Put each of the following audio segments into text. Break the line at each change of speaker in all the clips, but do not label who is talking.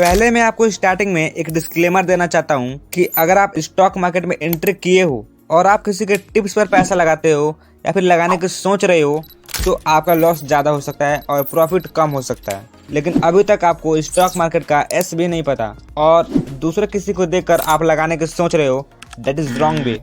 पहले मैं आपको स्टार्टिंग में एक डिस्क्लेमर देना चाहता हूँ कि अगर आप स्टॉक मार्केट में एंट्री किए हो और आप किसी के टिप्स पर पैसा लगाते हो या फिर लगाने की सोच रहे हो तो आपका लॉस ज़्यादा हो सकता है और प्रॉफिट कम हो सकता है। लेकिन अभी तक आपको स्टॉक मार्केट का एस भी नहीं पता और दूसरे किसी को देखकर आप लगाने की सोच रहे हो, that is wrong way,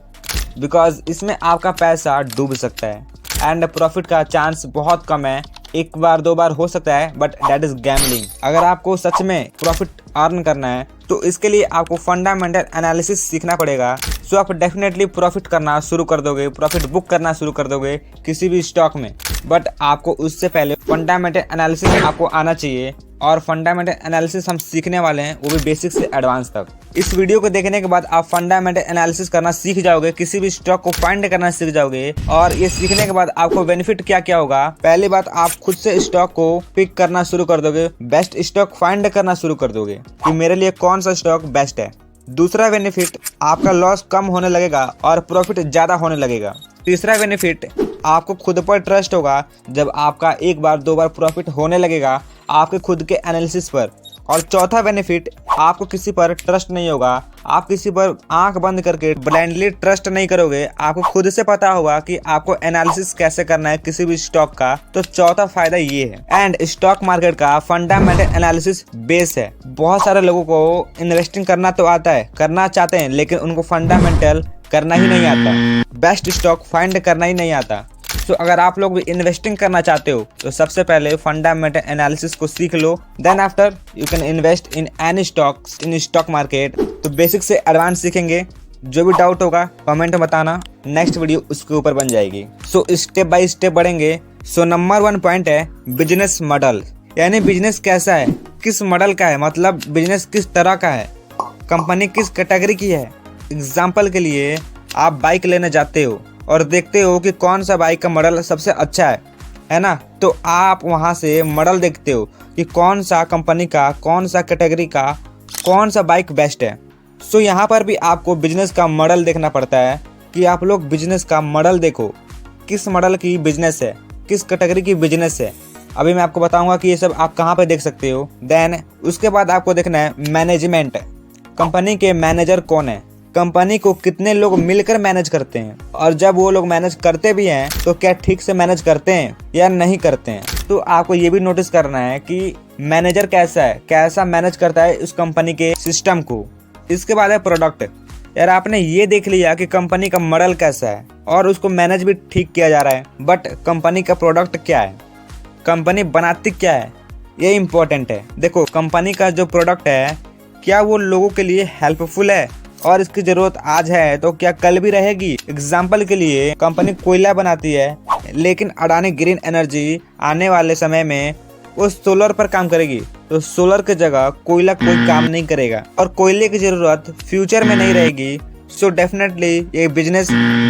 because इसमें आपका पैसा डूब सकता है एंड प्रॉफिट का चांस बहुत कम है। एक बार दो बार हो सकता है बट दैट इज गैम्बलिंग। अगर आपको सच में प्रॉफिट अर्न करना है तो इसके लिए आपको फंडामेंटल एनालिसिस सीखना पड़ेगा। सो आप डेफिनेटली प्रॉफिट करना शुरू कर दोगे, प्रॉफिट बुक करना शुरू कर दोगे किसी भी स्टॉक में। बट आपको उससे पहले फंडामेंटल एनालिसिस आपको आना चाहिए और फंडामेंटल एनालिसिस हम सीखने वाले हैं, वो भी बेसिक से एडवांस तक। इस वीडियो को देखने के बाद आप फंडामेंटल एनालिसिस करना सीख जाओगे, किसी भी स्टॉक को फाइंड करना सीख जाओगे। और ये सीखने के बाद आपको बेनिफिट क्या क्या होगा, पहली बात आप खुद से स्टॉक को पिक करना शुरू कर दोगे, बेस्ट स्टॉक फाइंड करना शुरू कर दोगे कि मेरे लिए कौन सा स्टॉक बेस्ट है। दूसरा बेनिफिट, आपका लॉस कम होने लगेगा और प्रॉफिट ज्यादा होने लगेगा। तीसरा बेनिफिट, आपको खुद पर ट्रस्ट होगा जब आपका एक बार दो बार प्रॉफिट होने लगेगा आपके खुद के एनालिसिस पर। और चौथा बेनिफिट, आपको किसी पर ट्रस्ट नहीं होगा, आप किसी पर आंख बंद करके ब्लाइंडली ट्रस्ट नहीं करोगे, आपको खुद से पता होगा कि आपको एनालिसिस कैसे करना है किसी भी स्टॉक का। तो चौथा फायदा ये है। एंड स्टॉक मार्केट का फंडामेंटल एनालिसिस बेस है। बहुत सारे लोगों को इन्वेस्टिंग करना तो आता है, करना चाहते हैं, लेकिन उनको फंडामेंटल करना ही नहीं आता, बेस्ट स्टॉक फाइंड करना ही नहीं आता। तो अगर आप लोग भी इन्वेस्टिंग करना चाहते हो तो सबसे पहले फंडामेंटल एनालिसिस को सीख लो, then after you can invest in any stocks in stock market. तो बेसिक से एडवांस सीखेंगे। जो भी डाउट होगा कमेंट में बताना, नेक्स्ट वीडियो उसके ऊपर बन जाएगी। सो स्टेप बाय स्टेप बढ़ेंगे। सो नंबर 1 पॉइंट है बिजनेस मॉडल, यानी बिजनेस कैसा है, किस मॉडल का है, मतलब बिजनेस किस तरह का है, कंपनी किस कैटेगरी की है। एग्जाम्पल के लिए आप बाइक लेने जाते हो और देखते हो कि कौन सा बाइक का मॉडल सबसे अच्छा है ना। तो आप वहां से मॉडल देखते हो कि कौन सा कंपनी का, कौन सा कैटेगरी का, कौन सा बाइक बेस्ट है। सो यहाँ पर भी आपको बिजनेस का मॉडल देखना पड़ता है कि आप लोग बिजनेस का मॉडल देखो, किस मॉडल की बिजनेस है, किस कैटेगरी की बिजनेस है। अभी मैं आपको बताऊंगा कि ये सब आप कहाँ पे देख सकते हो। देन उसके बाद आपको देखना है मैनेजमेंट, कंपनी के मैनेजर कौन है, कंपनी को कितने लोग मिलकर मैनेज करते हैं, और जब वो लोग मैनेज करते भी हैं तो क्या ठीक से मैनेज करते हैं या नहीं करते हैं। तो आपको ये भी नोटिस करना है कि मैनेजर कैसा है, कैसा मैनेज करता है उस कंपनी के सिस्टम को। इसके बाद है प्रोडक्ट। यार आपने ये देख लिया कि कंपनी का मॉडल कैसा है और उसको मैनेज भी ठीक किया जा रहा है, बट कंपनी का प्रोडक्ट क्या है, कंपनी बनाती क्या है, ये इम्पोर्टेंट है। देखो कंपनी का जो प्रोडक्ट है क्या वो लोगों के लिए हेल्पफुल है और इसकी जरूरत आज है तो क्या कल भी रहेगी। एग्जाम्पल के लिए कंपनी कोयला बनाती है लेकिन अडानी ग्रीन एनर्जी आने वाले समय में वो सोलर पर काम करेगी, तो सोलर की जगह कोयला कोई काम नहीं करेगा और कोयले की जरूरत फ्यूचर में नहीं रहेगी। सो डेफिनेटली ये बिजनेस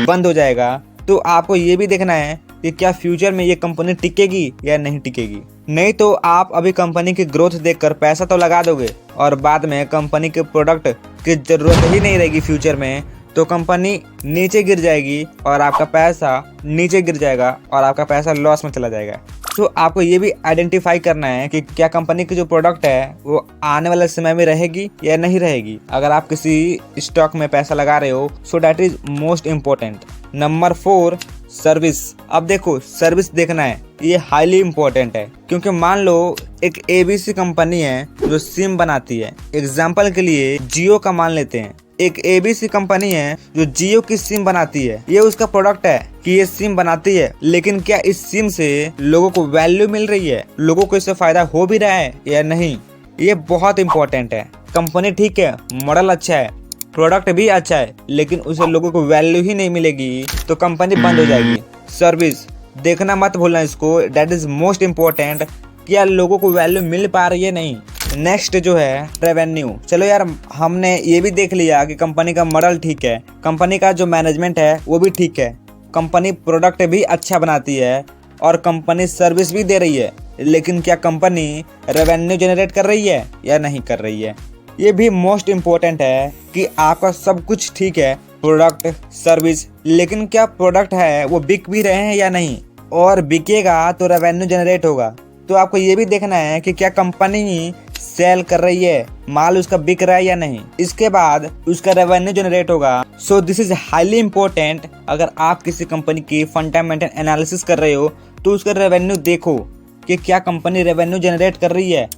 बंद हो जाएगा। तो आपको ये भी देखना है कि क्या फ्यूचर में ये कंपनी टिकेगी या नहीं टिकेगी। नहीं तो आप अभी कंपनी की ग्रोथ देखकर पैसा तो लगा दोगे और बाद में कंपनी के प्रोडक्ट की जरूरत ही नहीं रहेगी फ्यूचर में, तो कंपनी नीचे गिर जाएगी और आपका पैसा नीचे गिर जाएगा और आपका पैसा लॉस में चला जाएगा। तो आपको ये भी आइडेंटिफाई करना है कि क्या कंपनी की जो प्रोडक्ट है वो आने वाले समय में रहेगी या नहीं रहेगी। अगर आप किसी स्टॉक में पैसा लगा रहे हो, so that is most important. Number 4, service. अब देखो सर्विस देखना है, ये हाईली इम्पोर्टेंट है, क्योंकि मान लो एक ABC कंपनी है जो सिम बनाती है। एग्जाम्पल के लिए जियो का मान लेते हैं, एक ABC कंपनी है जो जियो की सिम बनाती है। ये उसका प्रोडक्ट है कि ये सिम बनाती है, लेकिन क्या इस सिम से लोगों को वैल्यू मिल रही है, लोगों को इससे फायदा हो भी रहा है या नहीं, ये बहुत इंपॉर्टेंट है। कंपनी ठीक है, मॉडल अच्छा है, प्रोडक्ट भी अच्छा है, लेकिन उसे लोगों को वैल्यू ही नहीं मिलेगी तो कंपनी बंद हो जाएगी। सर्विस देखना मत भूलना इसको, दैट इज मोस्ट इम्पोर्टेंट, क्या लोगों को वैल्यू मिल पा रही है नहीं। नेक्स्ट जो है रेवेन्यू। चलो यार हमने ये भी देख लिया कि कंपनी का मॉडल ठीक है, कंपनी का जो मैनेजमेंट है वो भी ठीक है, कंपनी प्रोडक्ट भी अच्छा बनाती है और कंपनी सर्विस भी दे रही है, लेकिन क्या कंपनी रेवेन्यू जनरेट कर रही है या नहीं कर रही है। ये भी मोस्ट इम्पोर्टेंट है कि आपका सब कुछ ठीक है, प्रोडक्ट सर्विस, लेकिन क्या प्रोडक्ट है वो बिक भी रहे हैं या नहीं, और बिकेगा तो रेवेन्यू जनरेट होगा। तो आपको ये भी देखना है कि क्या कंपनी सेल कर रही है, माल उसका बिक रहा है या नहीं, इसके बाद उसका रेवेन्यू जनरेट होगा। So this is highly important. अगर आप किसी कंपनी की फंडामेंटल एनालिसिस कर रहे हो तो उसका रेवेन्यू देखो कि क्या कंपनी रेवेन्यू जनरेट कर रही है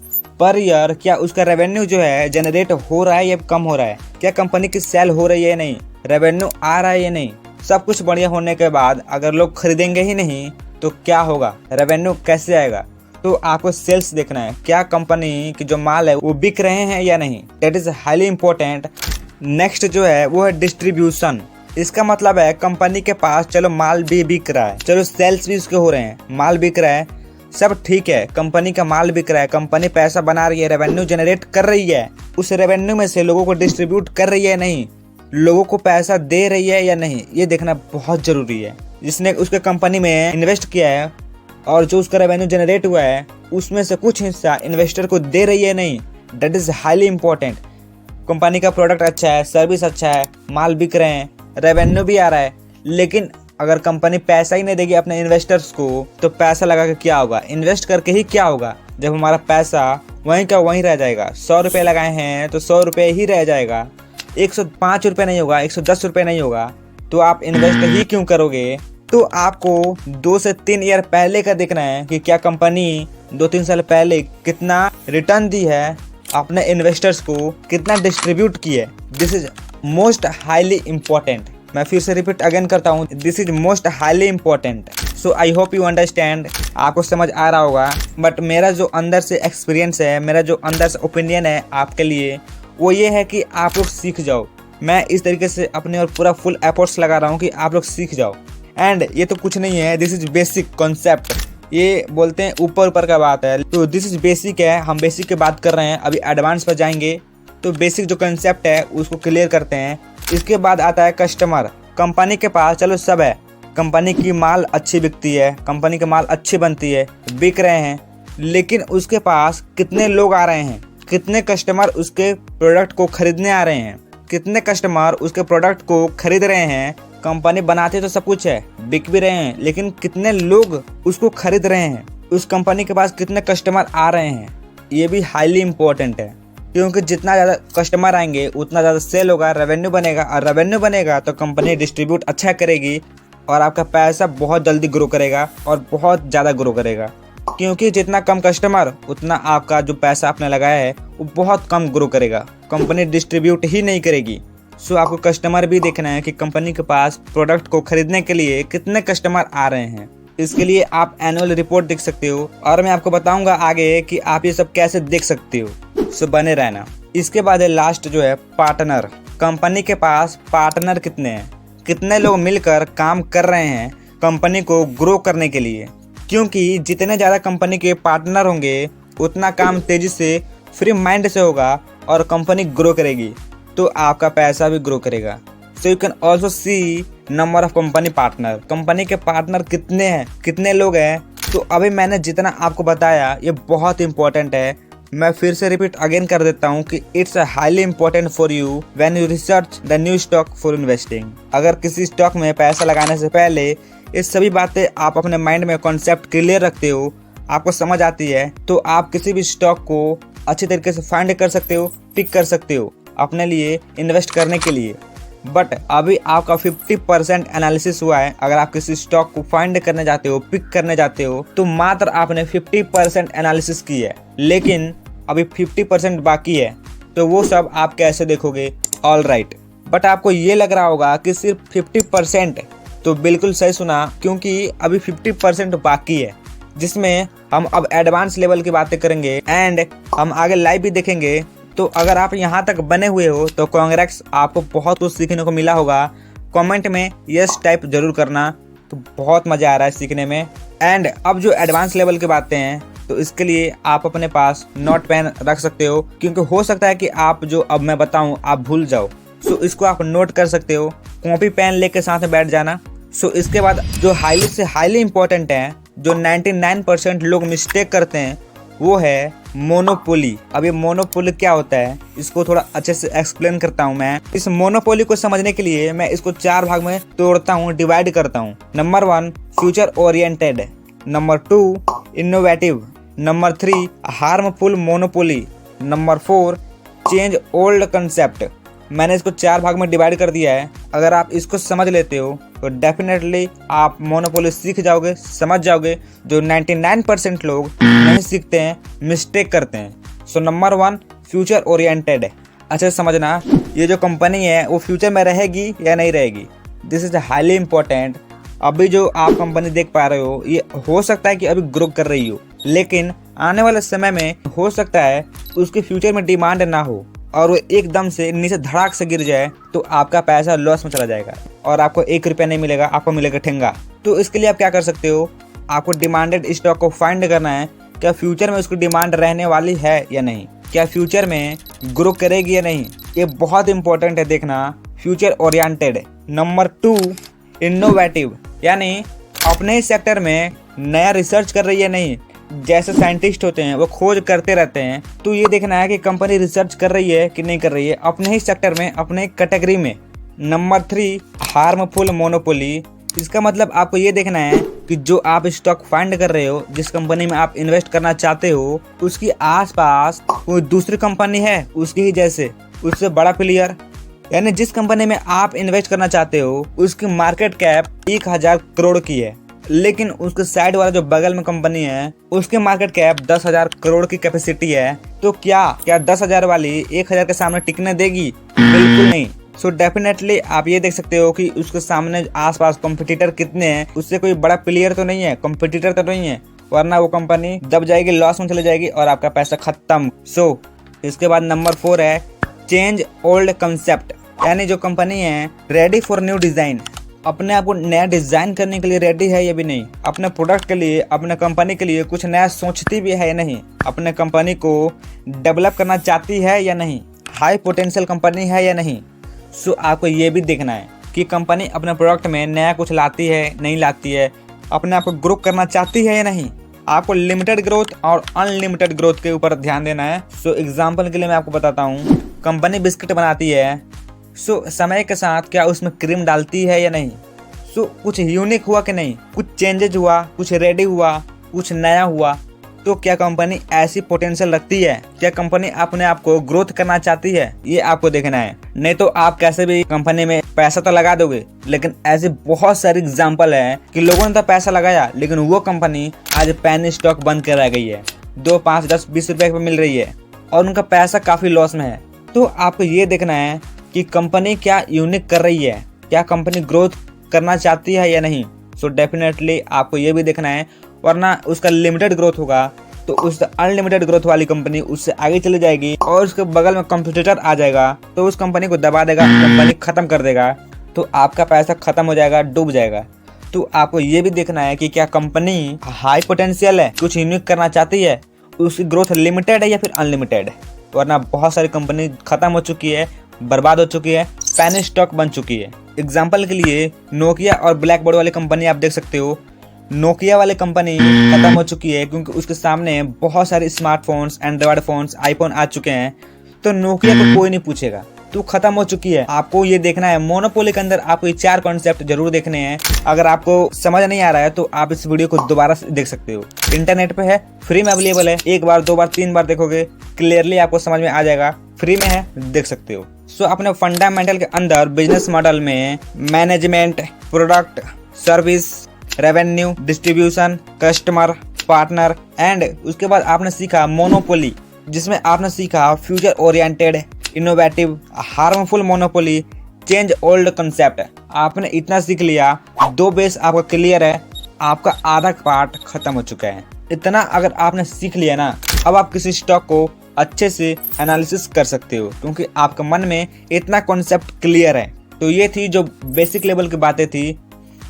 पर ईयर, क्या उसका रेवेन्यू जो है जनरेट हो रहा है या कम हो रहा है, क्या कंपनी की सेल हो रही है या नहीं, रेवेन्यू आ रहा है या नहीं। सब कुछ बढ़िया होने के बाद अगर लोग खरीदेंगे ही नहीं तो क्या होगा, रेवेन्यू कैसे आएगा। तो आपको सेल्स देखना है, क्या कंपनी की जो माल है वो बिक रहे हैं या नहीं, that is highly important. Next जो है वो है डिस्ट्रीब्यूशन। इसका मतलब है कंपनी के पास चलो माल भी बिक रहा है, चलो सेल्स भी उसके हो रहे हैं, माल बिक रहा है, सब ठीक है, कंपनी का माल बिक रहा है, कंपनी पैसा बना रही है, रेवेन्यू जनरेट कर रही है, उस रेवेन्यू में से लोगों को डिस्ट्रीब्यूट कर रही है नहीं, लोगों को पैसा दे रही है या नहीं, ये देखना बहुत जरूरी है। जिसने उसके कंपनी में इन्वेस्ट किया है और जो उसका रेवेन्यू जनरेट हुआ है उसमें से कुछ हिस्सा इन्वेस्टर को दे रही है नहीं, that is highly important. Company का प्रोडक्ट अच्छा है, सर्विस अच्छा है, माल बिक रहे हैं, रेवेन्यू भी आ रहा है, लेकिन अगर कंपनी पैसा ही नहीं देगी अपने इन्वेस्टर्स को तो पैसा लगा के क्या होगा, इन्वेस्ट करके ही क्या होगा, जब हमारा पैसा वहीं का वहीं रह जाएगा। 100 रुपये लगाए हैं तो 100 रुपये ही रह जाएगा, 105 रुपये नहीं होगा, 110 रुपये नहीं होगा, तो आप इन्वेस्ट ही क्यों करोगे। तो आपको 2 से 3 ईयर पहले का देखना है कि क्या कंपनी 2-3 साल पहले कितना रिटर्न दी है, अपने इन्वेस्टर्स को कितना डिस्ट्रीब्यूट की है। This is most highly important. मैं फिर से रिपीट अगेन करता हूँ, this is most highly important. So I hope you understand, आपको समझ आ रहा होगा। बट मेरा जो अंदर से एक्सपीरियंस है, मेरा जो अंदर से ओपिनियन है आपके लिए, वो ये है कि आप लोग सीख जाओ। मैं इस तरीके से अपने और पूरा फुल एफर्ट्स लगा रहा हूँ कि आप लोग सीख जाओ। एंड ये तो कुछ नहीं है, दिस इज बेसिक कॉन्सेप्ट। ये बोलते हैं ऊपर ऊपर का बात है, तो दिस इज बेसिक है, हम बेसिक की बात कर रहे हैं, अभी एडवांस पर जाएंगे। तो बेसिक जो कंसेप्ट है उसको क्लियर करते हैं। इसके बाद आता है कस्टमर। कंपनी के पास चलो सब है, कंपनी की माल अच्छी बिकती है, कंपनी के माल अच्छी बनती है, बिक रहे हैं, लेकिन उसके पास कितने लोग आ रहे हैं, कितने कस्टमर उसके प्रोडक्ट को खरीदने आ रहे हैं, कितने कस्टमर उसके प्रोडक्ट को खरीद रहे हैं। कंपनी बनाते तो सब कुछ है, बिक भी रहे हैं, लेकिन कितने लोग उसको खरीद रहे हैं, उस कंपनी के पास कितने कस्टमर आ रहे हैं, ये भी हाईली इंपॉर्टेंट है। क्योंकि जितना ज़्यादा कस्टमर आएंगे उतना ज़्यादा सेल होगा, रेवेन्यू बनेगा, और रेवेन्यू बनेगा तो कंपनी डिस्ट्रीब्यूट अच्छा करेगी और आपका पैसा बहुत जल्दी ग्रो करेगा और बहुत ज़्यादा ग्रो करेगा। क्योंकि जितना कम कस्टमर उतना आपका जो पैसा आपने लगाया है वो बहुत कम ग्रो करेगा, कंपनी डिस्ट्रीब्यूट ही नहीं करेगी। सो आपको कस्टमर भी देखना है कि कंपनी के पास प्रोडक्ट को खरीदने के लिए कितने कस्टमर आ रहे हैं। इसके लिए आप एनुअल रिपोर्ट देख सकते हो और मैं आपको बताऊंगा आगे कि आप ये सब कैसे देख सकते हो। सो बने रहना। इसके बाद है लास्ट जो है पार्टनर। कंपनी के पास पार्टनर कितने हैं, कितने लोग मिलकर काम कर रहे हैं कंपनी को ग्रो करने के लिए। क्योंकि जितने ज़्यादा कंपनी के पार्टनर होंगे उतना काम तेजी से फ्री माइंड से होगा और कंपनी ग्रो करेगी, तो आपका पैसा भी ग्रो करेगा। So you can also see number of company partner, company के पार्टनर कितने हैं, कितने लोग हैं। तो अभी मैंने जितना आपको बताया ये बहुत इंपॉर्टेंट है। मैं फिर से रिपीट अगेन कर देता हूँ कि it's highly important for you when you research the new stock for investing. अगर किसी स्टॉक में पैसा लगाने से पहले ये सभी बातें आप अपने माइंड में कॉन्सेप्ट क्लियर रखते हो, आपको समझ आती है, तो आप किसी भी स्टॉक को अच्छी तरीके से फाइंड कर सकते हो, पिक कर सकते हो अपने लिए इन्वेस्ट करने के लिए। बट अभी आपका 50% एनालिसिस हुआ है। अगर आप किसी स्टॉक को फाइंड करने जाते हो, पिक करने जाते हो, तो मात्र आपने 50% एनालिसिस की है, लेकिन अभी 50% बाकी है। तो वो सब आप कैसे देखोगे, ऑल राइट। बट आपको ये लग रहा होगा कि सिर्फ 50%, तो बिल्कुल सही सुना, क्योंकि अभी 50% बाकी है, जिसमें हम अब एडवांस लेवल की बातें करेंगे एंड हम आगे लाइव भी देखेंगे। तो अगर आप यहाँ तक बने हुए हो तो कांग्रेट्स, आपको बहुत कुछ सीखने को मिला होगा। कमेंट में यस टाइप जरूर करना, तो बहुत मज़ा आ रहा है सीखने में। एंड अब जो एडवांस लेवल की बातें हैं तो इसके लिए आप अपने पास नोट पेन रख सकते हो, क्योंकि हो सकता है कि आप जो अब मैं बताऊँ आप भूल जाओ। सो इसको आप नोट कर सकते हो, कॉपी पेन लेके साथ में बैठ जाना। सो इसके बाद जो हाईली से हाईली इंपॉर्टेंट है, जो 99% लोग मिस्टेक करते हैं, वो है मोनोपोली। अब ये मोनोपोली क्या होता है इसको थोड़ा अच्छे से एक्सप्लेन करता हूँ मैं। इस मोनोपोली को समझने के लिए मैं इसको 4 भाग में तोड़ता हूँ, डिवाइड करता हूँ। Number 1 future oriented, number 2 innovative, number 3 harmful monopoly, number 4, change old concept. मैंने इसको 4 भाग में डिवाइड कर दिया है। अगर आप इसको समझ लेते हो तो डेफिनेटली आप मोनोपोली सीख जाओगे, समझ जाओगे, जो 99% लोग नहीं सीखते हैं, मिस्टेक करते हैं। So number 1, future oriented. अच्छा समझना, ये जो कंपनी है वो फ्यूचर में रहेगी या नहीं रहेगी, दिस इज हाईली इंपॉर्टेंट। अभी जो आप कंपनी देख पा रहे हो ये हो सकता है कि अभी ग्रो कर रही हो, लेकिन आने वाले समय में हो सकता है उसके फ्यूचर में डिमांड ना हो और वो एकदम से नीचे धड़ाक से गिर जाए, तो आपका पैसा लॉस में चला जाएगा और आपको 1 रुपया नहीं मिलेगा, आपको मिलेगा ठेंगा। तो इसके लिए आप क्या कर सकते हो, आपको डिमांडेड स्टॉक को फाइंड करना है, क्या फ्यूचर में उसकी डिमांड रहने वाली है या नहीं, क्या फ्यूचर में ग्रो करेगी या नहीं। ये बहुत इंपॉर्टेंट है देखना, फ्यूचर ओरिएंटेड। नंबर 2, इनोवेटिव, यानी अपने सेक्टर में नया रिसर्च कर रही है नहीं। जैसे साइंटिस्ट होते हैं वो खोज करते रहते हैं, तो ये देखना है कि कंपनी रिसर्च कर रही है कि नहीं कर रही है अपने ही सेक्टर में, अपने कैटेगरी में। Number 3, harmful monopoly. इसका मतलब आपको ये देखना है कि जो आप स्टॉक फाइंड कर रहे हो, जिस कंपनी में आप इन्वेस्ट करना चाहते हो, उसकी आसपास कोई दूसरी कंपनी है उसकी ही जैसे, उससे बड़ा प्लेयर। यानी जिस कंपनी में आप इन्वेस्ट करना चाहते हो उसकी मार्केट कैप 1000 करोड़ की है, लेकिन उसके साइड वाला जो बगल में कंपनी है उसकी मार्केट कैप 10,000 करोड़ की कैपेसिटी है। तो क्या 10,000 वाली 1,000 के सामने टिकने देगी? बिल्कुल नहीं। सो डेफिनेटली आप ये देख सकते हो कि उसके सामने आसपास कॉम्पिटिटर कितने हैं, उससे कोई बड़ा प्लेयर तो नहीं है, कॉम्पिटिटर तो नहीं है, वरना वो कंपनी दब जाएगी, लॉस में चले जाएगी और आपका पैसा खत्म। सो इसके बाद नंबर 4 है चेंज ओल्ड कंसेप्ट, यानी जो कंपनी है रेडी फॉर न्यू डिजाइन, अपने आप को नया डिजाइन करने के लिए रेडी है या भी नहीं, अपने प्रोडक्ट के लिए, अपने कंपनी के लिए कुछ नया सोचती भी है या नहीं, अपने कंपनी को डेवलप करना चाहती है या नहीं, हाई पोटेंशियल कंपनी है या नहीं। सो आपको ये भी देखना है कि कंपनी अपने प्रोडक्ट में नया कुछ लाती है नहीं लाती है, अपने आप को ग्रो करना चाहती है या नहीं। आपको लिमिटेड ग्रोथ और अनलिमिटेड ग्रोथ के ऊपर ध्यान देना है। सो एग्जाम्पल के लिए मैं आपको बताता हूँ, कंपनी बिस्किट बनाती है, सो समय के साथ क्या उसमें क्रीम डालती है या नहीं, सो कुछ यूनिक हुआ कि नहीं, कुछ चेंजेज हुआ, कुछ रेडी हुआ, कुछ नया हुआ, तो क्या कंपनी ऐसी पोटेंशियल रखती है, क्या कंपनी अपने आप को ग्रोथ करना चाहती है, ये आपको देखना है। नहीं तो आप कैसे भी कंपनी में पैसा तो लगा दोगे, लेकिन ऐसे बहुत सारे एग्जाम्पल है कि लोगों ने तो पैसा लगाया लेकिन वो कंपनी आज पेनी स्टॉक बंद कर रह गई है, 2, 5, 10, 20 रुपए पे मिल रही है और उनका पैसा काफी लॉस में है। तो आपको ये देखना है कि कंपनी क्या यूनिक कर रही है, क्या कंपनी ग्रोथ करना चाहती है या नहीं। सो डेफिनेटली आपको ये भी देखना है, वरना उसका लिमिटेड ग्रोथ होगा तो उस अनलिमिटेड ग्रोथ वाली कंपनी उससे आगे चली जाएगी और उसके बगल में कंपटीटर आ जाएगा तो उस कंपनी को दबा देगा, कंपनी खत्म कर देगा, तो आपका पैसा खत्म हो जाएगा, डूब जाएगा। तो आपको ये भी देखना है कि क्या कंपनी हाई पोटेंशियल है, कुछ यूनिक करना चाहती है, उसकी ग्रोथ लिमिटेड है या फिर अनलिमिटेड है। वरना बहुत सारी कंपनी खत्म हो चुकी है, बर्बाद हो चुकी है, पेनी स्टॉक बन चुकी है। एग्जाम्पल के लिए नोकिया और ब्लैक बोर्ड वाली कंपनी आप देख सकते हो। नोकिया वाली कंपनी खत्म हो चुकी है क्योंकि उसके सामने बहुत सारे स्मार्टफोन्स, एंड्रॉयड फोन्स, आईफोन आ चुके हैं, तो नोकिया को कोई नहीं पूछेगा, तो खत्म हो चुकी है। आपको ये देखना है, मोनोपोली के अंदर आपको ये 4 कॉन्सेप्ट जरूर देखने हैं। अगर आपको समझ नहीं आ रहा है तो आप इस वीडियो को दोबारा देख सकते हो, इंटरनेट पे है, फ्री में अवेलेबल है, 1 बार 2 बार 3 बार देखोगे क्लियरली आपको समझ में आ जाएगा, फ्री में है, देख सकते हो। सो अपने फंडामेंटल के अंदर बिजनेस मॉडल में management, product, service, revenue, distribution, customer, partner and उसके बाद आपने सीखा मोनोपोली, जिसमें आपने सीखा future oriented, innovative, harmful monopoly, change old concept. आपने इतना सीख लिया, 2 बेस आपका क्लियर है, आपका आधा पार्ट खत्म हो चुका है। इतना अगर आपने सीख लिया ना, अब आप किसी स्टॉक को अच्छे से एनालिसिस कर सकते हो क्योंकि आपके मन में इतना कॉन्सेप्ट क्लियर है। तो ये थी जो बेसिक लेवल की बातें थी।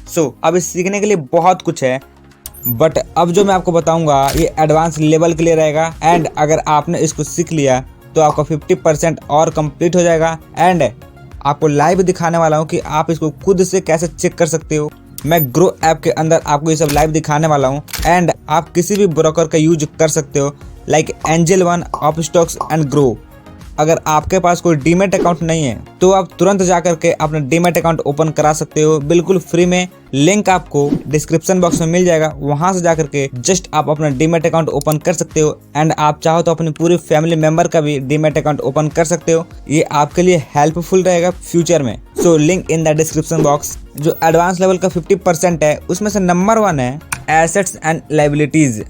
सो अब इस सीखने के लिए बहुत कुछ है, बट अब जो मैं आपको बताऊंगा ये एडवांस लेवल के लिए रहेगा। एंड अगर आपने इसको सीख लिया तो आपका 50% और कंप्लीट हो जाएगा। एंड आपको लाइव दिखाने वाला हूँ कि आप इसको खुद से कैसे चेक कर सकते हो। मैं ग्रो ऐप के अंदर आपको ये सब लाइव दिखाने वाला हूँ एंड आप किसी भी ब्रोकर का यूज कर सकते हो, like angel one, Upstox and grow. अगर आपके पास कोई डीमैट अकाउंट नहीं है तो आप तुरंत जाकर के अपना डीमैट अकाउंट ओपन करा सकते हो बिल्कुल फ्री में। लिंक आपको डिस्क्रिप्शन बॉक्स में मिल जाएगा, वहां से जाकर के जस्ट आप अपना डीमैट अकाउंट ओपन कर सकते हो। एंड आप चाहो तो अपनी पूरी फैमिली मेंबर का भी डीमैट अकाउंट ओपन कर सकते हो। ये आपके लिए हेल्पफुल रहेगा फ्यूचर में। So link in the description box. जो एडवांस लेवल का 50% है उसमें से नंबर 1 है एसेट्स एंड लायबिलिटीज।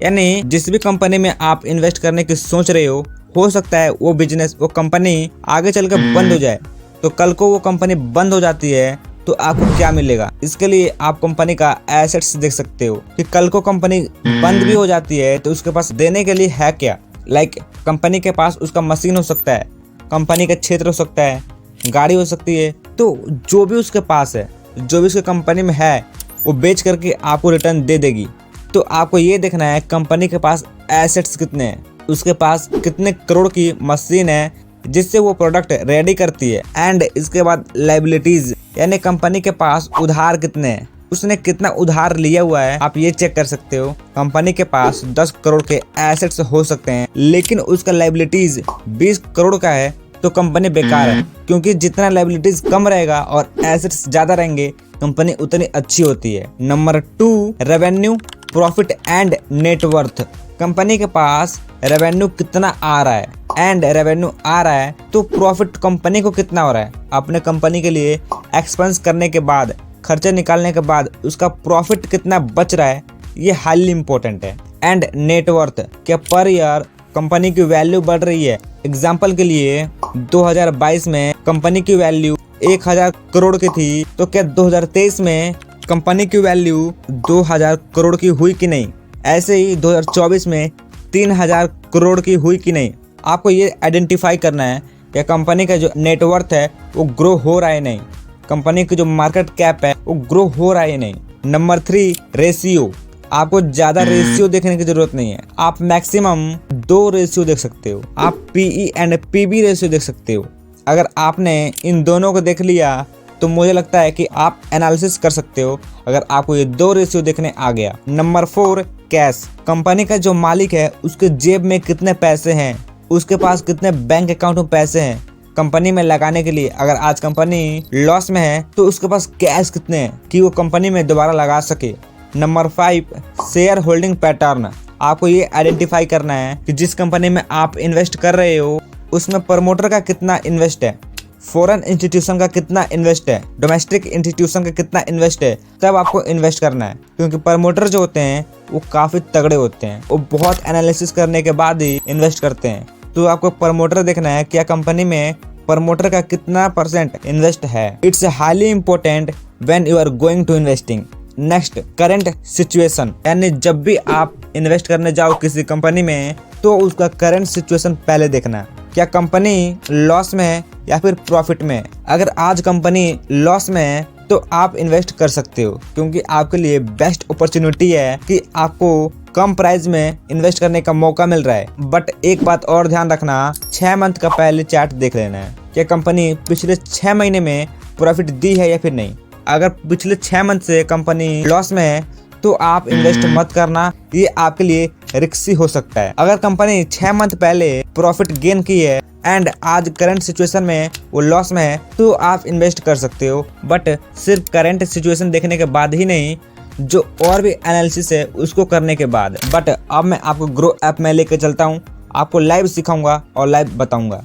यानी जिस भी कंपनी में आप इन्वेस्ट करने की सोच रहे हो सकता है वो बिजनेस, वो कंपनी आगे चलकर बंद हो जाए। तो कल को वो कंपनी बंद हो जाती है तो आपको क्या मिलेगा। इसके लिए आप कंपनी का एसेट्स देख सकते हो कि कल को कंपनी बंद भी हो जाती है तो उसके पास देने के लिए है क्या। लाइक कंपनी के पास उसका मशीन हो सकता है, कंपनी का क्षेत्र हो सकता है, गाड़ी हो सकती है। तो जो भी उसके पास है, जो भी उसके कंपनी में है, वो बेच करके आपको रिटर्न दे देगी। तो आपको ये देखना है कंपनी के पास एसेट्स कितने हैं, उसके पास कितने करोड़ की मशीन है जिससे वो प्रोडक्ट रेडी करती है। एंड इसके बाद लायबिलिटीज, यानी कंपनी के पास उधार कितने हैं, उसने कितना उधार लिया हुआ है, आप ये चेक कर सकते हो। कंपनी के पास 10 करोड़ के एसेट्स हो सकते हैं लेकिन उसका लायबिलिटीज 20 करोड़ का है तो कंपनी बेकार है, क्योंकि जितना लायबिलिटीज कम रहेगा और एसेट्स ज्यादा रहेंगे कंपनी उतनी अच्छी होती है। Number 2 revenue, profit and net worth. Company के पास रेवेन्यू कितना आ रहा है एंड रेवेन्यू आ रहा है तो प्रॉफिट कंपनी को कितना हो रहा है। अपने कंपनी के लिए एक्सपेंस करने के बाद, खर्चे निकालने के बाद उसका प्रॉफिट कितना बच रहा है, ये हाईली इंपॉर्टेंट है। एंड नेटवर्थ, क्या पर ईयर कंपनी की वैल्यू बढ़ रही है। एग्जाम्पल के लिए 2022 में कंपनी की वैल्यू 1000 करोड़ की थी तो क्या 2023 में कंपनी की वैल्यू 2000 करोड़ की हुई कि नहीं। ऐसे ही 2024 में 3000 करोड़ की हुई कि नहीं। आपको ये आइडेंटिफाई करना है कि कंपनी का जो नेटवर्थ है वो ग्रो हो रहा है नहीं, कंपनी की जो मार्केट कैप है वो ग्रो हो रहा है नहीं। Number 3 ratio. आपको ज्यादा रेशियो देखने की जरूरत नहीं है, आप मैक्सिमम 2 रेशियो देख सकते हो। आप पीई एंड पीबी रेशियो देख सकते हो। अगर आपने इन दोनों को देख लिया तो मुझे लगता है कि आप एनालिसिस कर सकते हो अगर आपको ये 2 रेशियो देखने आ गया। Number 4 cash. कंपनी का जो मालिक है उसके जेब में कितने पैसे हैं, उसके पास कितने बैंक अकाउंट में पैसे हैं कंपनी में लगाने के लिए। अगर आज कंपनी लॉस में है तो उसके पास कैश कितने हैं कि वो कंपनी में दोबारा लगा सके। Number 5 share holding pattern. आपको ये आइडेंटिफाई करना है कि जिस कंपनी में आप इन्वेस्ट कर रहे हो उसमें प्रमोटर का कितना इन्वेस्ट है, फॉरेन इंस्टीट्यूशन का कितना इन्वेस्ट है, डोमेस्टिक इंस्टीट्यूशन का कितना इन्वेस्ट है, तब आपको इन्वेस्ट करना है। क्योंकि प्रमोटर जो होते हैं वो काफी तगड़े होते हैं, वो बहुत एनालिसिस करने के बाद ही इन्वेस्ट करते हैं। तो आपको प्रमोटर देखना है क्या कंपनी में प्रमोटर का कितना % इन्वेस्ट है। It's highly important when you are going to investing. Next current situation, यानी जब भी आप इन्वेस्ट करने जाओ किसी कंपनी में तो उसका करंट सिचुएशन पहले देखना है। क्या कंपनी लॉस में है या फिर प्रॉफिट में है। अगर आज कंपनी लॉस में है तो आप इन्वेस्ट कर सकते हो, क्योंकि आपके लिए बेस्ट अपॉर्चुनिटी है कि आपको कम प्राइस में इन्वेस्ट करने का मौका मिल रहा है। बट एक बात और ध्यान रखना, 6 मंथ का पहले चार्ट देख लेना है कि कंपनी पिछले 6 महीने में प्रॉफिट दी है या फिर नहीं। अगर पिछले 6 मंथ से कंपनी लॉस में है तो आप इन्वेस्ट मत करना, ये आपके लिए रिस्की हो सकता है। अगर कंपनी 6 मंथ पहले प्रॉफिट गेन की है एंड आज करंट सिचुएशन में वो लॉस में है तो आप इन्वेस्ट कर सकते हो। बट सिर्फ करंट सिचुएशन देखने के बाद ही नहीं, जो और भी एनालिसिस है उसको करने के बाद। बट अब मैं आपको ग्रो ऐप में लेके चलता हूँ, आपको लाइव सिखाऊंगा और लाइव बताऊंगा।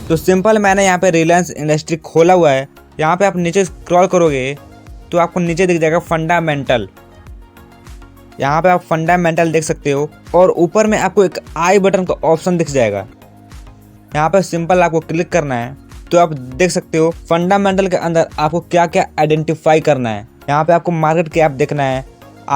तो सिंपल, मैंने यहाँ पे रिलायंस इंडस्ट्री खोला हुआ है। यहाँ पे आप नीचे स्क्रॉल करोगे तो आपको नीचे दिख जाएगा फंडामेंटल। यहाँ पे आप फंडामेंटल देख सकते हो और ऊपर में आपको एक आई बटन का ऑप्शन दिख जाएगा। यहाँ पे सिंपल आपको क्लिक करना है तो आप देख सकते हो फंडामेंटल के अंदर आपको क्या क्या आइडेंटिफाई करना है। यहाँ पे आपको मार्केट कैप देखना है,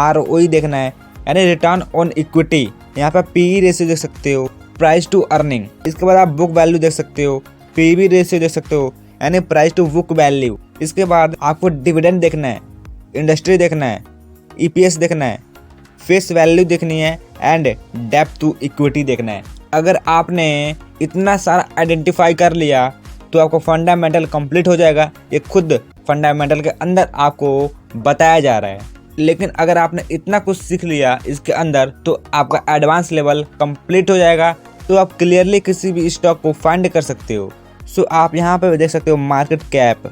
ROE देखना है यानी रिटर्न ऑन इक्विटी। यहाँ पे PE रेशियो देख सकते हो, प्राइस टू अर्निंग। इसके बाद आप बुक वैल्यू देख सकते हो, PB रेशियो देख सकते हो यानी प्राइस टू बुक वैल्यू। इसके बाद आपको डिविडेंड देखना है, इंडस्ट्री देखना है, EPS देखना है, फेस वैल्यू देखनी है एंड डेप्थ टू इक्विटी देखना है। अगर आपने इतना सारा आइडेंटिफाई कर लिया तो आपको फंडामेंटल कंप्लीट हो जाएगा। ये खुद फंडामेंटल के अंदर आपको बताया जा रहा है। लेकिन अगर आपने इतना कुछ सीख लिया इसके अंदर तो आपका एडवांस लेवल कंप्लीट हो जाएगा। तो आप क्लियरली किसी भी स्टॉक को फाइंड कर सकते हो। सो आप यहाँ पे देख सकते हो मार्केट कैप,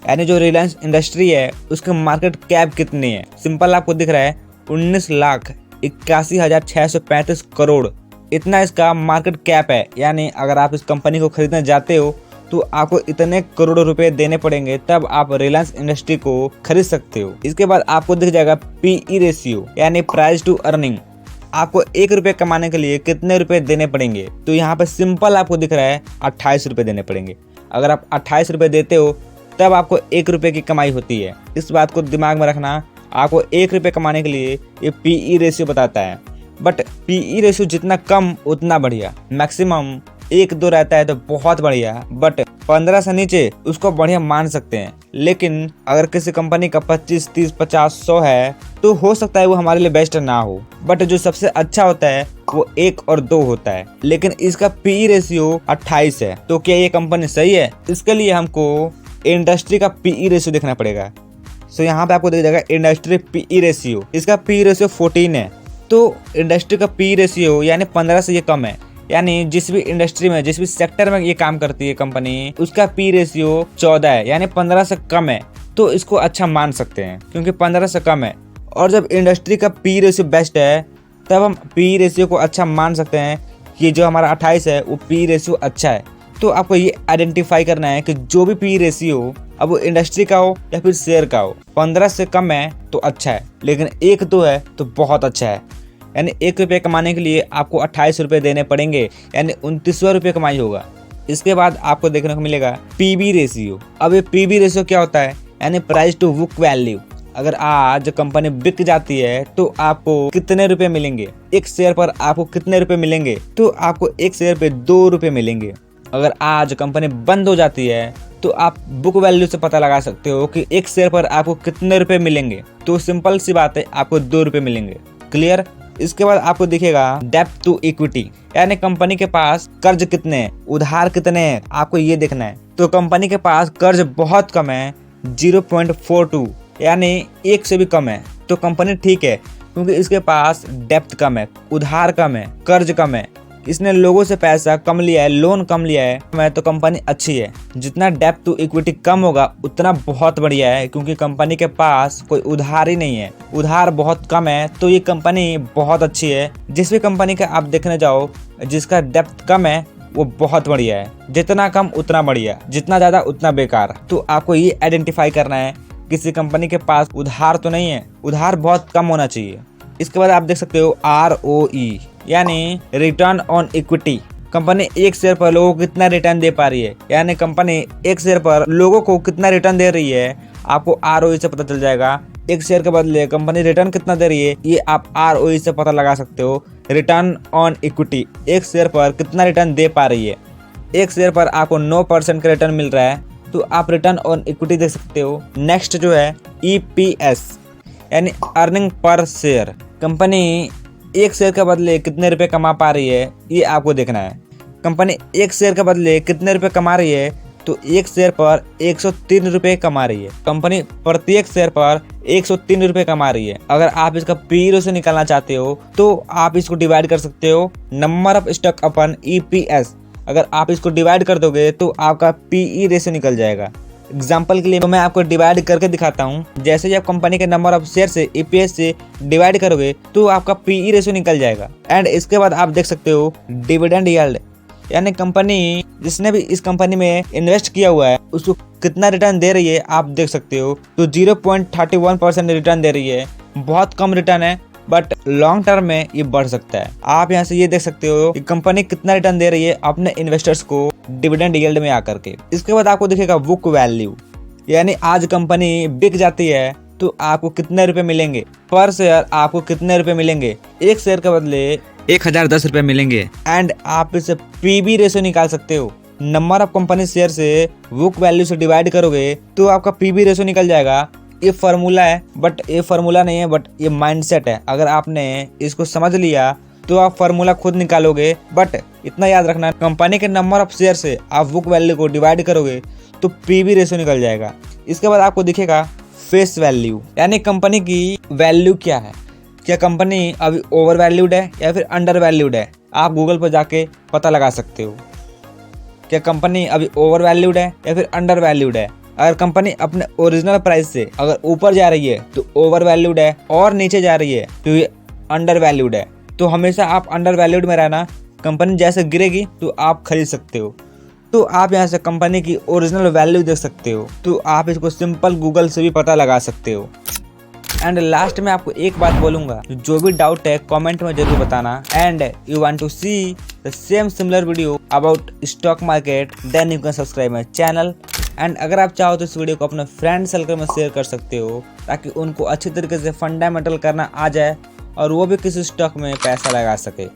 यानी जो रिलायंस इंडस्ट्री है उसके मार्केट कैप कितनी है। सिंपल आपको दिख रहा है 19,81,635 करोड़, इतना इसका मार्केट कैप है। यानी अगर आप इस कंपनी को खरीदने जाते हो तो आपको इतने करोड़ रुपए देने पड़ेंगे, तब आप रिलायंस इंडस्ट्री को खरीद सकते हो। इसके बाद आपको दिख जाएगा पीई रेशियो, यानी प्राइस टू अर्निंग। आपको 1 रुपये कमाने के लिए कितने रुपए देने पड़ेंगे, तो यहाँ पे सिंपल आपको दिख रहा है 28 रुपये देने पड़ेंगे। अगर आप 28 रुपये देते हो तब आपको 1 रुपये की कमाई होती है। इस बात को दिमाग में रखना, आपको 1 रुपये कमाने के लिए ये पीई रेशियो बताता है। बट पीई रेशियो जितना कम उतना बढ़िया, मैक्सिमम 1-2 रहता है तो बहुत बढ़िया, बट 15 से नीचे उसको बढ़िया मान सकते हैं। लेकिन अगर किसी कंपनी का 25, 30, 50, 100 है तो हो सकता है वो हमारे लिए बेस्ट ना हो, बट जो सबसे अच्छा होता है वो 1 और 2 होता है। लेकिन इसका पीई रेशियो 28 है, तो क्या ये कंपनी सही है? इसके लिए हमको इंडस्ट्री का पीई रेशियो देखना पड़ेगा। सो यहाँ पे आपको दिख जाएगा इंडस्ट्री पीई रेशियो, इसका पीई रेशियो 14 है। तो इंडस्ट्री का पीई रेशियो यानी 15 से ये कम है। यानी जिस भी इंडस्ट्री में, जिस भी सेक्टर में ये काम करती है कंपनी, उसका पी रेशियो 14 है, यानी 15 से कम है, तो इसको अच्छा मान सकते हैं क्योंकि 15 से कम है। और जब इंडस्ट्री का पी रेशियो बेस्ट है तब हम पी रेशियो को अच्छा मान सकते हैं कि जो हमारा 28 है वो पी रेशियो अच्छा है। तो आपको ये आइडेंटिफाई करना है कि जो भी पी रेशियो, अब वो इंडस्ट्री का हो या फिर शेयर का हो, 15 से कम है तो अच्छा है, लेकिन 1-2 है तो बहुत अच्छा है। यानी 1 रुपये कमाने के लिए आपको 28 रुपये देने पड़ेंगे, यानी 29 रुपये कमाई होगा। इसके बाद आपको देखने को मिलेगा पीबी रेशियो। अब ये पीबी रेशियो क्या होता है, यानी प्राइस टू बुक वैल्यू। अगर आज कंपनी बिक जाती है तो आपको कितने रुपए मिलेंगे, एक शेयर पर आपको कितने रुपए मिलेंगे, तो आपको एक शेयर पे 2 रुपये मिलेंगे। अगर आज कंपनी बंद हो जाती है तो आप बुक वैल्यू से पता लगा सकते हो कि एक शेयर पर आपको कितने रुपए मिलेंगे। तो सिंपल सी बात है, आपको 2 रुपये मिलेंगे। क्लियर? इसके बाद आपको दिखेगा डेप्थ टू इक्विटी, यानी कंपनी के पास कर्ज कितने हैं, उधार कितने हैं, आपको ये देखना है। तो कंपनी के पास कर्ज बहुत कम है, 0.42, यानी 1 से भी कम है, तो कंपनी ठीक है क्योंकि इसके पास डेप्थ कम है, उधार कम है, कर्ज कम है, इसने लोगों से पैसा कम लिया है, लोन कम लिया है, तो कंपनी अच्छी है। जितना डेप्थ टू इक्विटी कम होगा उतना बहुत बढ़िया है, क्योंकि कंपनी के पास कोई उधार ही नहीं है, उधार बहुत कम है, तो ये कंपनी बहुत अच्छी है। जिस भी कंपनी का आप देखने जाओ जिसका डेप्थ कम है वो बहुत बढ़िया है, जितना कम उतना बढ़िया, जितना ज्यादा उतना बेकार। तो आपको ये आइडेंटिफाई करना है किसी कंपनी के पास उधार तो नहीं है, उधार बहुत कम होना चाहिए। इसके बाद आप देख सकते हो ROE, यानी रिटर्न ऑन इक्विटी। कंपनी एक शेयर पर लोगों को कितना रिटर्न दे पा रही है, यानी कंपनी एक शेयर पर लोगों को कितना रिटर्न दे रही है, आपको ROE से पता चल जाएगा। एक शेयर के बदले कंपनी रिटर्न कितना दे रही है, ये आप ROE से पता लगा सकते हो। रिटर्न ऑन इक्विटी, एक शेयर पर कितना रिटर्न दे पा रही है। एक शेयर पर आपको 9% का रिटर्न मिल रहा है, तो आप रिटर्न ऑन इक्विटी देख सकते हो। नेक्स्ट जो है EPS, यानी अर्निंग पर शेयर। कंपनी एक शेयर के बदले कितने रुपए कमा पा रही है, ये आपको देखना है। कंपनी एक शेयर के बदले कितने रुपए कमा रही है, तो एक शेयर पर 103 रुपए कमा रही है। कंपनी प्रत्येक शेयर पर 103 रुपए कमा रही है। अगर आप इसका पी रेशियो निकालना चाहते हो तो आप इसको डिवाइड कर सकते हो number of stock upon EPS। अगर आप इसको डिवाइड कर दोगे तो आपका पीई रेशियो निकल जाएगा। एग्जाम्पल के लिए मैं आपको डिवाइड करके दिखाता हूँ। जैसे ही आप कंपनी के नंबर ऑफ शेयर से EPS से डिवाइड करोगे तो आपका पीई रेशियो निकल जाएगा। एंड इसके बाद आप देख सकते हो डिविडेंड यील्ड, यानी कंपनी जिसने भी इस कंपनी में इन्वेस्ट किया हुआ है उसको कितना रिटर्न दे रही है आप देख सकते हो। तो 0.31% रिटर्न दे रही है, बहुत कम रिटर्न है, बट लॉन्ग टर्म में ये बढ़ सकता है। आप यहाँ से ये देख सकते हो कि कंपनी कितना रिटर्न दे रही है अपने इन्वेस्टर्स को डिविडेंड यील्ड में आकर के। इसके बाद आपको दिखेगा बुक वैल्यू, यानी आज कंपनी बिक जाती है तो आपको कितने रुपए मिलेंगे पर शेयर, आपको कितने रुपए मिलेंगे, एक शेयर के बदले 1010 रुपए मिलेंगे। एंड आप इसे पीबी रेशियो निकाल सकते हो। नंबर ऑफ कंपनी शेयर से बुक वैल्यू से डिवाइड करोगे तो आपका पीबी रेशियो निकल जाएगा। ये फार्मूला है, बट ये फार्मूला नहीं है, बट ये माइंडसेट है। अगर आपने इसको समझ लिया तो आप फार्मूला खुद निकालोगे। बट इतना याद रखना, कंपनी के नंबर ऑफ शेयर से आप बुक वैल्यू को डिवाइड करोगे तो पीबी रेशियो निकल जाएगा। इसके बाद आपको दिखेगा फेस वैल्यू, यानी कंपनी की वैल्यू क्या है, क्या कंपनी अभी ओवर वैल्यूड है या फिर अंडर वैल्यूड है। आप गूगल पर जाके पता लगा सकते हो क्या कंपनी अभी ओवर वैल्यूड है या फिर अंडर वैल्यूड है। अगर कंपनी अपने ओरिजिनल प्राइस से अगर ऊपर जा रही है तो ओवर वैल्यूड है, और नीचे जा रही है तो ये अंडर वैल्यूड है। तो हमेशा आप अंडर वैल्यूड में रहना। कंपनी जैसे गिरेगी तो आप खरीद सकते हो। तो आप यहाँ से कंपनी की ओरिजिनल वैल्यू देख सकते हो। तो आप इसको सिंपल गूगल से भी पता लगा सकते हो। एंड लास्ट में आपको एक बात बोलूंगा, जो भी डाउट है कमेंट में जरूर बताना। And you want to see the same similar video about stock market, then you can subscribe my channel. And अगर आप चाहो तो इस वीडियो को अपने फ्रेंड सर्कल में शेयर कर सकते हो, ताकि उनको अच्छी तरीके से फंडामेंटल करना आ जाए और वो भी किसी स्टॉक में पैसा लगा सके।